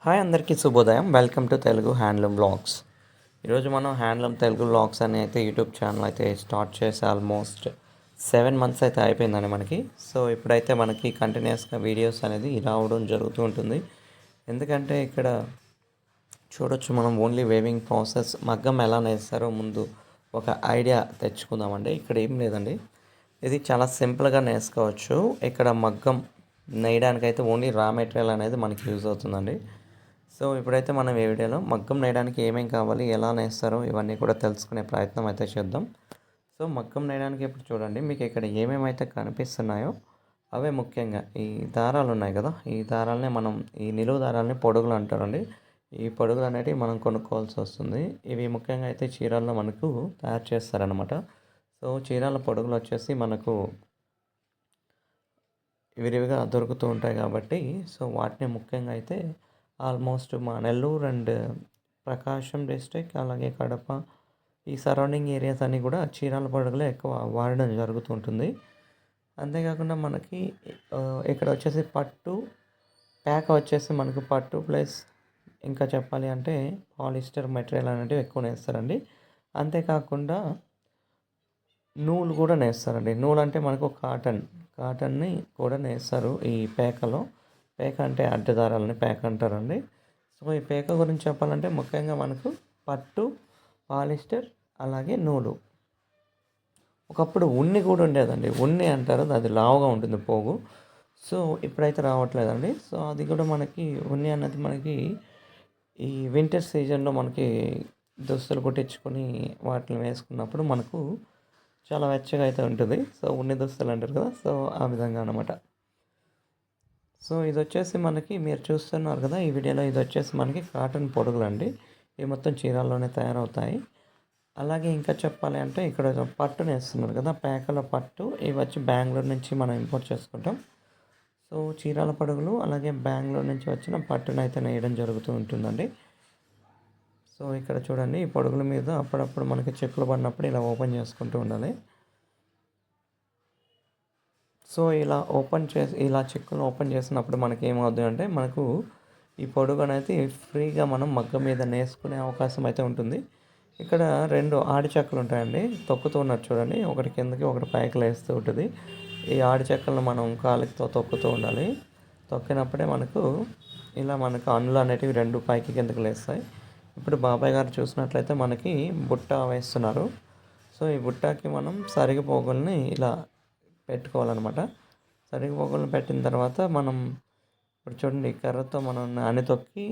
Hi అందరికీ శుభోదయం. Welcome to Telugu handloom blogs. ఈరోజు మనం హ్యాండ్లూమ్ తెలుగు బ్లాగ్స్ అని అయితే యూట్యూబ్ ఛానల్ అయితే స్టార్ట్ చేసి ఆల్మోస్ట్ 7 మంత్స్ అయితే అయిపోయిందండి మనకి. సో ఇప్పుడైతే మనకి కంటిన్యూస్గా వీడియోస్ అనేది రావడం జరుగుతూ ఉంటుంది. ఎందుకంటే ఇక్కడ చూడొచ్చు, మనం ఓన్లీ వేవింగ్ ప్రాసెస్, మగ్గం ఎలా నేస్తారో ముందు ఒక ఐడియా తెచ్చుకుందామండి. ఇక్కడ ఏం లేదండి, ఇది చాలా సింపుల్గా నేసుకోవచ్చు. ఇక్కడ మగ్గం నేయడానికైతే ఓన్లీ రా మెటీరియల్ అనేది మనకి యూజ్ అవుతుందండి. సో ఇప్పుడైతే మనం ఈ వీడియోలో మగ్గం నేయడానికి ఏమేమి కావాలి, ఎలా నేస్తారో ఇవన్నీ కూడా తెలుసుకునే ప్రయత్నం అయితే చేద్దాం. సో మగ్గం నేయడానికి ఇప్పుడు చూడండి, మీకు ఇక్కడ ఏమేమైతే కనిపిస్తున్నాయో అవే ముఖ్యంగా ఈ దారాలు ఉన్నాయి కదా, ఈ దారాలనే మనం ఈ నిలువు దారాలని పొడుగులు అంటారండి. ఈ పొడుగులు అనేటివి మనం కొనుక్కోవాల్సి వస్తుంది. ఇవి ముఖ్యంగా అయితే చీరల్లో మనకు తయారు చేస్తారనమాట. సో చీరల పొడుగులు వచ్చేసి మనకు విరివిగా దొరుకుతూ ఉంటాయి కాబట్టి, సో వాటిని ముఖ్యంగా అయితే ఆల్మోస్ట్ మా నెల్లూరు అండ్ ప్రకాశం డిస్ట్రిక్ట్, అలాగే కడప, ఈ సరౌండింగ్ ఏరియాస్ అన్నీ కూడా చీరాల పొడుగులే ఎక్కువ వాడడం జరుగుతూ ఉంటుంది. అంతేకాకుండా మనకి ఇక్కడ వచ్చేసి పట్టు ప్యాక్ వచ్చేసి మనకు పట్టు ప్లస్ ఇంకా చెప్పాలి అంటే పాలిస్టర్ మెటీరియల్ అనేటివి ఎక్కువ నేస్తారండి. అంతేకాకుండా నూలు కూడా నేస్తారండి. నూలు అంటే మనకు కాటన్ని కూడా నేస్తారు ఈ పేకలో. పేక అంటే అడ్డదారాలని పేక అంటారండి. సో ఈ పేక గురించి చెప్పాలంటే ముఖ్యంగా మనకు పట్టు, పాలిస్టర్, అలాగే నూలు. ఒకప్పుడు ఉన్ని కూడా ఉండేదండి. ఉన్ని అంటారు, అది లావుగా ఉంటుంది పోగు. సో ఇప్పుడైతే రావట్లేదండి. సో అది కూడా మనకి ఉన్ని అన్నది మనకి ఈ వింటర్ సీజన్లో మనకి దుస్తులు కుట్టించుకొని వాటిని వేసుకున్నప్పుడు మనకు చాలా వెచ్చగా అయితే ఉంటుంది. సో ఉన్ని దుస్తులు అంటారు కదా, సో ఆ విధంగా అనమాట. సో ఇది వచ్చేసి మనకి మీరు చూస్తున్నారు కదా ఈ వీడియోలో, ఇది వచ్చేసి మనకి కాటన్ పొడుగులు అండి. ఇవి మొత్తం చీరాల్లోనే తయారవుతాయి. అలాగే ఇంకా చెప్పాలి అంటే ఇక్కడ పట్టు నేస్తున్నారు కదా, పేకల పట్టు, ఇవి వచ్చి బెంగళూరు నుంచి మనం ఇంపోర్ట్ చేసుకుంటాం. సో చీరాల పొడుగులు అలాగే బెంగళూరు నుంచి వచ్చిన పట్టును అయితే నేయడం జరుగుతూ ఉంటుందండి. సో ఇక్కడ చూడండి, ఈ పొడుగుల మీద అప్పుడప్పుడు మనకి చెక్కులు పడినప్పుడు ఇలా ఓపెన్ చేసుకుంటూ ఉండాలి. సో ఇలా చెక్కులు ఓపెన్ చేసినప్పుడు మనకి ఏమవుతుంది అంటే మనకు ఈ పొడుగు అనేది ఫ్రీగా మనం మగ్గం మీద నేసుకునే అవకాశం అయితే ఉంటుంది. ఇక్కడ 2 ఆడి చెక్కలు ఉంటాయండి, తొక్కుతూ ఉన్నారు చూడండి, ఒకటి కిందకి ఒకటి పైకి లేస్తూ ఉంటుంది. ఈ ఆడి చెక్కలను మనం కాలితో తొక్కుతూ ఉండాలి. తొక్కినప్పుడే మనకు అన్నులు అనేటివి 2 పైకి కిందకి లేస్తాయి. ఇప్పుడు బాబాయ్ గారు చూసినట్లయితే మనకి బుట్ట వేస్తున్నారు. సో ఈ బుట్టకి మనం సరిగపోగుల్ని ఇలా పెట్టుకోవాలన్నమాట. సరిగపోగుల్ని పెట్టిన తర్వాత మనం ఇప్పుడు చూడండి, కర్రతో మనం తొక్కి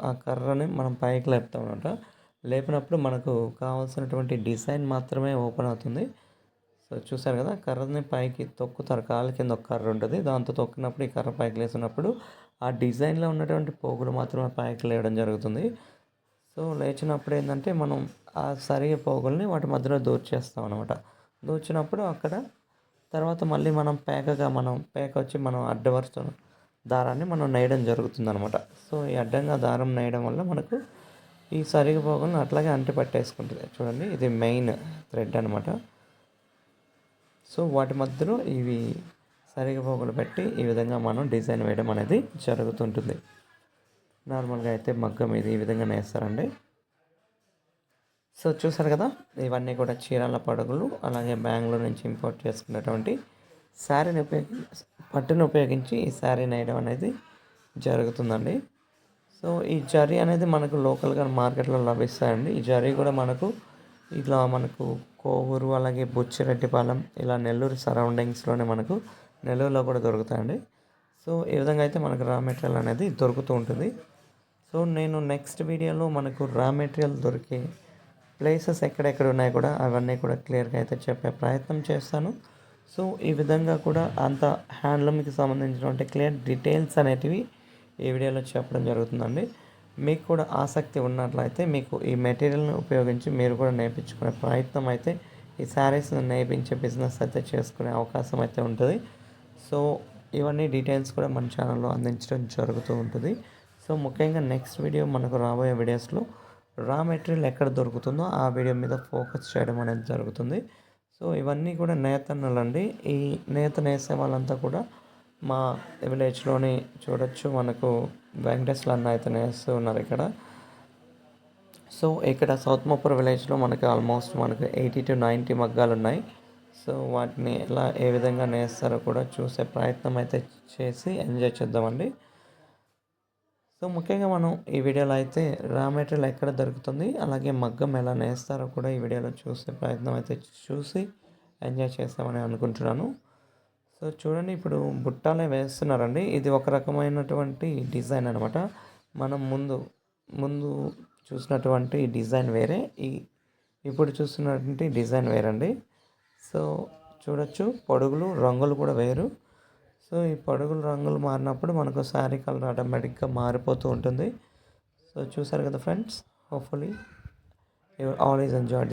ఆ కర్రని మనం పైకి లేపుతాం అనమాట. లేపినప్పుడు మనకు కావాల్సినటువంటి డిజైన్ మాత్రమే ఓపెన్ అవుతుంది. సో చూసారు కదా, కర్రని పైకి తొక్కుతారు, కాళ్ళ కింద ఒక కర్ర ఉంటుంది, దాంతో తొక్కినప్పుడు ఈ కర్ర పైకి లేసినప్పుడు ఆ డిజైన్లో ఉన్నటువంటి పోగులు మాత్రమే పైకి లేవడం జరుగుతుంది. సో లేచినప్పుడు ఏంటంటే మనం ఆ సరిగ పోగుల్ని వాటి మధ్యలో దూర్చేస్తాం అనమాట. దూర్చినప్పుడు అక్కడ తర్వాత మళ్ళీ పేక వచ్చి మనం అడ్డవరుస దారాన్ని మనం నేయడం జరుగుతుంది అనమాట. సో ఈ అడ్డంగా దారం నేయడం వల్ల మనకు ఈ సరిగ పోగులను అట్లాగే అంటి పట్టేసుకుంటుంది. చూడండి, ఇది మెయిన్ థ్రెడ్ అనమాట. సో వాటి మధ్యలో ఇవి సరిగ పోగులు పెట్టి ఈ విధంగా మనం డిజైన్ వేయడం అనేది జరుగుతుంటుంది. నార్మల్గా అయితే మగ్గం ఇది ఈ విధంగా నేస్తారండి. సో చూసారు కదా, ఇవన్నీ కూడా చీరాల పడుగులు, అలాగే బెంగళూరు నుంచి ఇంపోర్ట్ చేసుకున్నటువంటి పట్టును ఉపయోగించి ఈ శారీ నేయడం అనేది జరుగుతుందండి. సో ఈ జరీ అనేది మనకు లోకల్గా మార్కెట్లో లభిస్తాయండి. ఈ జరీ కూడా మనకు కోవూరు, అలాగే బుచ్చిరెడ్డిపాలెం, ఇలా నెల్లూరు సరౌండింగ్స్లోనే నెల్లూరులో కూడా దొరుకుతాయండి. సో ఈ విధంగా అయితే మనకు రా మెటీరియల్ అనేది దొరుకుతూ ఉంటుంది. సో నేను నెక్స్ట్ వీడియోలో మనకు రా మెటీరియల్ దొరికే ప్లేసెస్ ఎక్కడెక్కడ ఉన్నాయో కూడా అవన్నీ కూడా క్లియర్గా అయితే చెప్పే ప్రయత్నం చేస్తాను. సో ఈ విధంగా కూడా అంత హ్యాండ్లూమ్కి సంబంధించినటువంటి క్లియర్ డీటెయిల్స్ అనేటివి ఈ వీడియోలో చెప్పడం జరుగుతుందండి. మీకు కూడా ఆసక్తి ఉన్నట్లయితే మీకు ఈ మెటీరియల్ని ఉపయోగించి మీరు కూడా నేర్పించుకునే ప్రయత్నం అయితే, ఈ శారీస్ని నేర్పించే బిజినెస్ అయితే చేసుకునే అవకాశం అయితే ఉంటుంది. సో ఇవన్నీ డీటెయిల్స్ కూడా మన ఛానల్లో అందించడం జరుగుతూ ఉంటుంది. సో ముఖ్యంగా నెక్స్ట్ వీడియో మనకు రాబోయే వీడియోస్లో రా మెటీరియల్ ఎక్కడ దొరుకుతుందో ఆ వీడియో మీద ఫోకస్ చేయడం అనేది జరుగుతుంది. సో ఇవన్నీ కూడా నేతన్నలండి. ఈ నేత నేసే వాళ్ళంతా కూడా మా విలేజ్లోని చూడొచ్చు, మనకు వెంకటేశ్వర అన్న అయితే నేస్తూ ఉన్నారు ఇక్కడ. సో ఇక్కడ సౌత్ మోపూర్ విలేజ్లో మనకి ఆల్మోస్ట్ మనకు 80 to 90 మగ్గాలు ఉన్నాయి. సో వాటిని ఏ విధంగా నేస్తారో కూడా చూసే ప్రయత్నం అయితే చేసి ఎంజాయ్ చేద్దామండి. సో ముఖ్యంగా మనం ఈ వీడియోలో అయితే రా మెటీరియల్ ఎక్కడ దొరుకుతుంది, అలాగే మగ్గం ఎలా నేస్తారో కూడా ఈ వీడియోలో చూసే ప్రయత్నం అయితే చూసి ఎంజాయ్ చేస్తామని అనుకుంటున్నాను. సో చూడండి, ఇప్పుడు బుట్టాలే వేస్తున్నారండి. ఇది ఒక రకమైనటువంటి డిజైన్ అనమాట. మనం ముందు ముందు చూసినటువంటి డిజైన్ వేరే, ఇప్పుడు చూస్తున్నటువంటి డిజైన్ వేరండి. సో చూడొచ్చు, పొడుగులు రంగులు కూడా వేరు. సో ఈ పొడుగులు రంగులు మారినప్పుడు మనకు శారీ కలర్ ఆటోమేటిక్గా మారిపోతూ ఉంటుంది. సో చూసారు కదా friends, hopefully you all is enjoyed.